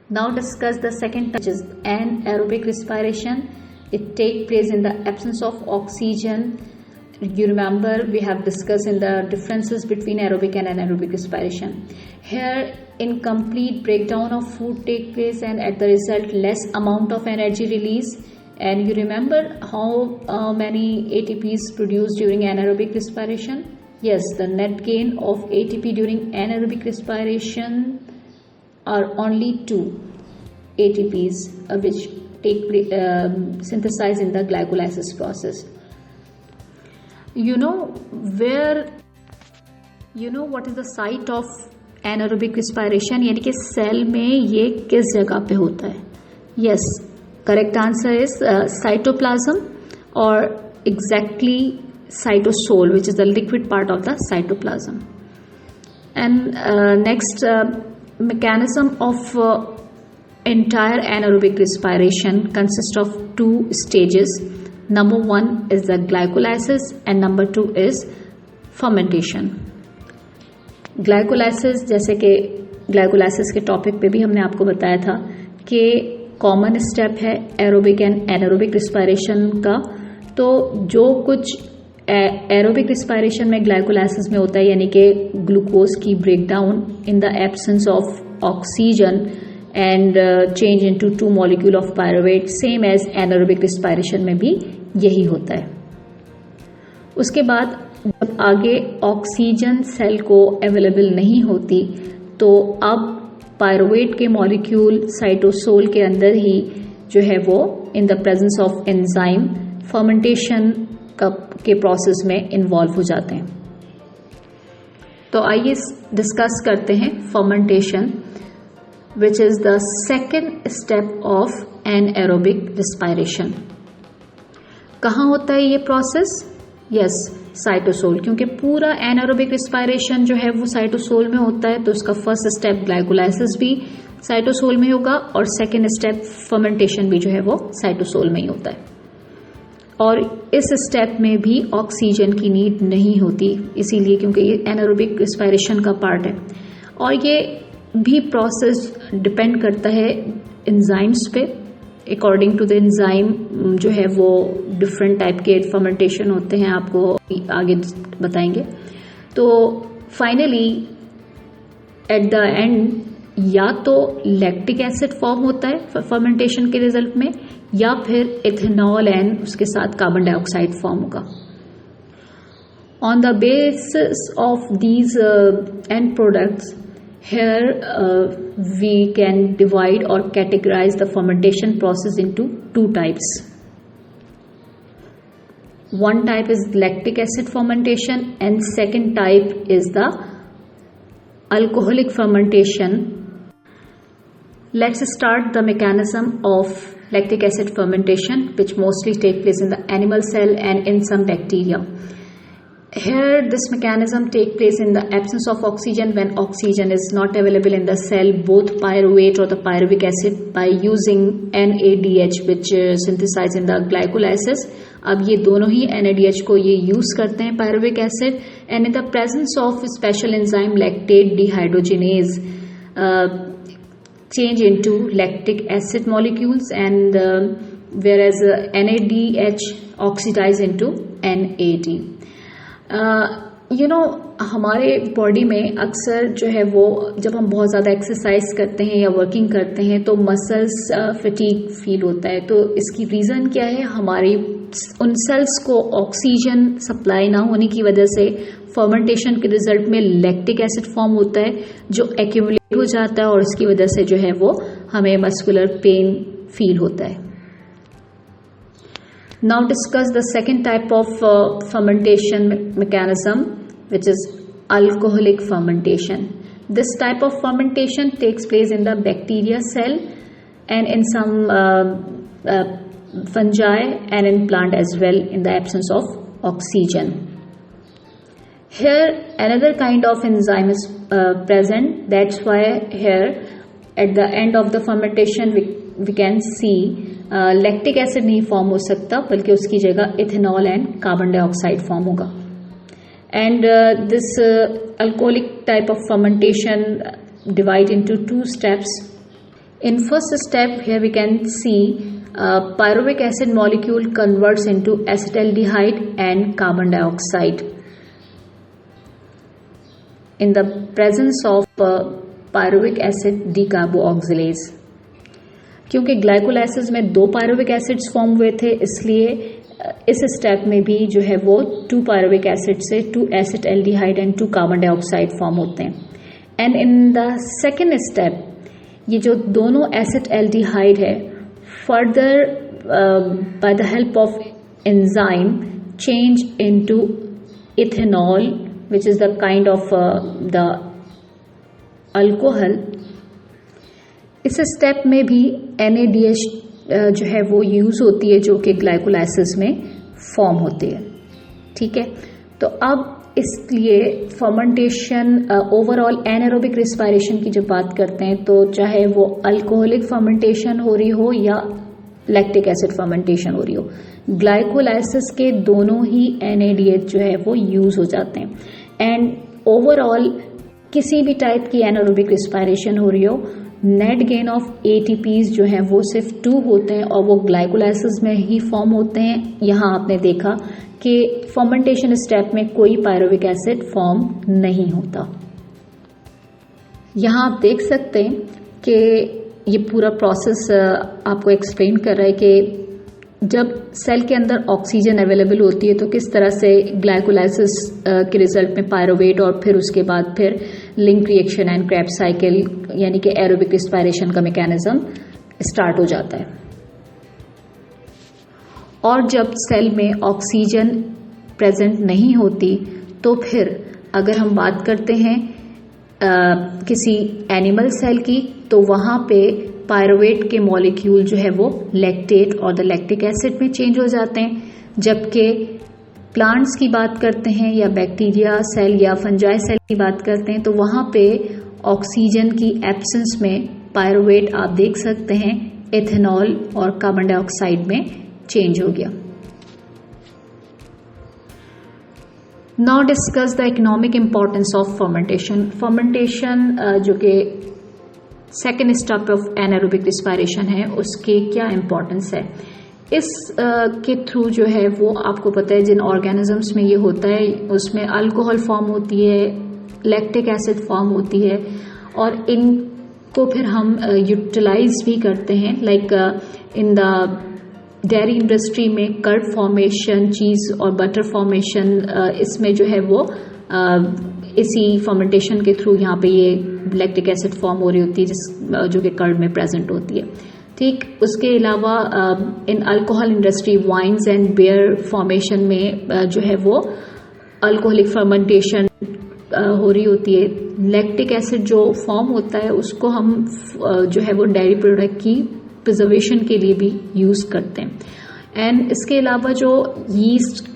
Now discuss the second type, which is anaerobic respiration. It takes place in the absence of oxygen. You remember we have discussed in the differences between aerobic and anaerobic respiration. Here, incomplete breakdown of food take place, and at the result less amount of energy release. And you remember how many ATPs produced during anaerobic respiration? Yes, the net gain of ATP during anaerobic respiration are only 2 ATPs which take synthesized in the glycolysis process. You know what is the site of anaerobic respiration, यानी कि cell में ये किस जगह पे होता है? Yes, correct answer is cytoplasm, or exactly cytosol, which is the liquid part of the cytoplasm. And next mechanism of entire anaerobic respiration consists of 2 stages. Number 1 is the glycolysis and number 2 is fermentation. Glycolysis, जैसे कि glycolysis के topic पे भी हमने आपको बताया था कि कॉमन स्टेप है एरोबिक एंड एनारोबिक रिस्पायरेशन का. तो जो कुछ एरोबिक रिस्पायरेशन में ग्लाइकोलाइसिस में होता है, यानी कि ग्लूकोज की breakdown in the absence of oxygen and change into 2 molecule of pyruvate, same as anaerobic respiration में भी यही होता है. उसके बाद जब आगे ऑक्सीजन सेल को अवेलेबल नहीं होती, तो अब पायरुवेट के मॉलिक्यूल साइटोसोल के अंदर ही जो है वो in the presence of enzyme fermentation के प्रोसेस में इन्वॉल्व हो जाते हैं. तो आइए डिस्कस करते हैं fermentation, which is the second step of anaerobic respiration. कहाँ होता है ये प्रोसेस? यस, साइटोसोल, क्योंकि पूरा एनारोबिक रिस्पायरेशन जो है वो साइटोसोल में होता है, तो उसका फर्स्ट स्टेप ग्लाइकोलाइसिस भी साइटोसोल में होगा और सेकेंड स्टेप फर्मेंटेशन भी जो है वो साइटोसोल में ही होता है. और इस स्टेप में भी ऑक्सीजन की नीड नहीं होती, इसीलिए क्योंकि ये एनारोबिक रिस्पायरेशन का पार्ट है. और ये भी प्रोसेस डिपेंड करता है एंजाइम्स पे. अकॉर्डिंग टू द एंजाइम जो है वो डिफरेंट टाइप के फर्मेंटेशन होते हैं, आपको आगे बताएंगे. तो फाइनली एट द एंड या तो लैक्टिक एसिड फॉर्म होता है फर्मेंटेशन के रिजल्ट में, या फिर इथेनॉल एंड उसके साथ कार्बन डाइऑक्साइड फॉर्म होगा. On the basis of these and products, here we can divide or categorize the fermentation process into 2 types. One type is lactic acid fermentation and second type is the alcoholic fermentation. Let's start the mechanism of lactic acid fermentation, which mostly take place in the animal cell and in some bacteria. Here this mechanism take place in the absence of oxygen, when oxygen is not available in the cell, both pyruvate or the pyruvic acid by using NADH which synthesized in the glycolysis. अब ये दोनों ही NADH को ये use करते हैं pyruvic acid, and in the presence of special enzyme lactate dehydrogenase change into lactic acid molecules, and whereas NADH oxidize into NAD. हमारे body में अक्सर जो है वो जब हम बहुत ज़्यादा एक्सरसाइज करते हैं या वर्किंग करते हैं तो मसल्स फटीग फील होता है. तो इसकी रीज़न क्या है? हमारी उन सेल्स को ऑक्सीजन सप्लाई ना होने की वजह से फर्मेंटेशन के रिजल्ट में लैक्टिक एसिड फॉर्म होता है, जो एक्यूमुलेट हो जाता है और इसकी वजह से जो है वो हमें मस्कुलर पेन फील होता है. Now discuss the second type of fermentation mechanism, which is alcoholic fermentation. This type of fermentation takes place in the bacteria cell and in some fungi and in plant as well, in the absence of oxygen. Here another kind of enzyme is present. That's why here at the end of the fermentation we can see lactic acid नहीं form हो सकता, बल्कि उसकी जगह ethanol and carbon dioxide form होगा. And this alcoholic type of fermentation divide into 2 steps. In first step, here we can see pyruvic acid molecule converts into acetaldehyde and carbon dioxide in the presence of pyruvic acid decarboxylase. क्योंकि glycolysis में 2 pyruvic acids form हुए थे, इसलिए इस step में भी जो है वो 2 पायरुविक एसिड से 2 acetaldehyde and 2 carbon dioxide form होते हैं. And in the second step ये जो दोनों एसिटाल्डिहाइड है further by the help of enzyme change into ethanol which is the kind of the alcohol. इस स्टेप में भी NADH जो है वो यूज होती है जो कि ग्लाइकोलाइसिस में फॉर्म होती है. ठीक है, तो अब इसलिए फर्मेंटेशन ओवरऑल एनारोबिक रिस्पायरेशन की जब बात करते हैं तो चाहे वो अल्कोहलिक फर्मेंटेशन हो रही हो या लैक्टिक एसिड फर्मेंटेशन हो रही हो, ग्लाइकोलाइसिस के दोनों ही NADH जो है वो यूज हो जाते हैं. एंड ओवरऑल किसी भी टाइप की एनारोबिक रिस्पायरेशन हो रही हो, नेट गेन ऑफ ATPs जो हैं वो सिर्फ 2 होते हैं और वो ग्लाइकोलाइसिस में ही फॉर्म होते हैं. यहाँ आपने देखा कि फर्मेंटेशन स्टेप में कोई पायरुविक एसिड फॉर्म नहीं होता. यहाँ आप देख सकते हैं कि ये पूरा प्रोसेस आपको एक्सप्लेन कर रहा है कि जब सेल के अंदर ऑक्सीजन अवेलेबल होती है तो किस तरह से ग्लाइकोलाइसिस के रिजल्ट में पायरुवेट और फिर उसके बाद फिर link reaction and Krebs cycle यानी कि एरोबिक रिस्पायरेशन का मैकेनिज्म स्टार्ट हो जाता है. और जब सेल में ऑक्सीजन प्रेजेंट नहीं होती तो फिर अगर हम बात करते हैं किसी एनिमल सेल की तो वहाँ पे पायरुवेट के मॉलिक्यूल जो है वो लैक्टेट और द लैक्टिक एसिड में चेंज हो जाते हैं. जबकि प्लांट्स की बात करते हैं या बैक्टीरिया सेल या फंजाई सेल की बात करते हैं तो वहाँ पे ऑक्सीजन की एब्सेंस में पायरुवेट आप देख सकते हैं एथेनॉल और कार्बन डाइऑक्साइड में चेंज हो गया. Now discuss the economic importance of fermentation. Fermentation जो कि second step of anaerobic respiration है उसके क्या इम्पोर्टेंस है. इस के थ्रू जो है वो आपको पता है जिन ऑर्गेनिजम्स में ये होता है उसमें अल्कोहल फॉर्म होती है, लैक्टिक एसिड फॉर्म होती है और इनको फिर हम यूटिलाइज भी करते हैं. Like in the dairy industry में कर्ड फॉर्मेशन, चीज़ और बटर फॉर्मेशन, इसमें जो है वो इसी फर्मेंटेशन के थ्रू यहाँ पे ये लैक्टिक एसिड फॉर्म हो रही होती है जो कि कर्ड में प्रेजेंट होती है. ठीक, उसके अलावा in alcohol industry wines and beer formation में जो है वो अल्कोहलिक फर्मेंटेशन हो रही होती है. लैक्टिक एसिड जो फॉर्म होता है उसको हम जो है वो डेयरी प्रोडक्ट की प्रिजर्वेशन के लिए भी यूज़ करते हैं. एंड इसके अलावा जो यीस्ट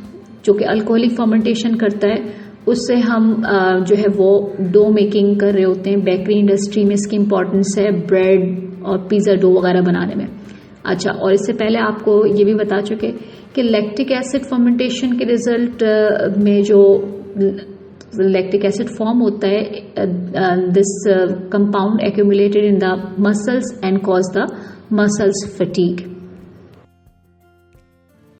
जो कि अल्कोहलिक फर्मेंटेशन करता है उससे हम जो है वो डो मेकिंग कर रहे होते हैं. बेकरी इंडस्ट्री में इसकी इम्पोर्टेंस है ब्रेड और पिज़्ज़ा डो वगैरह बनाने में. अच्छा, और इससे पहले आपको ये भी बता चुके कि लैक्टिक एसिड फर्मेंटेशन के रिजल्ट में जो लैक्टिक एसिड फॉर्म होता है this compound accumulated in the muscles and cause the muscles fatigue.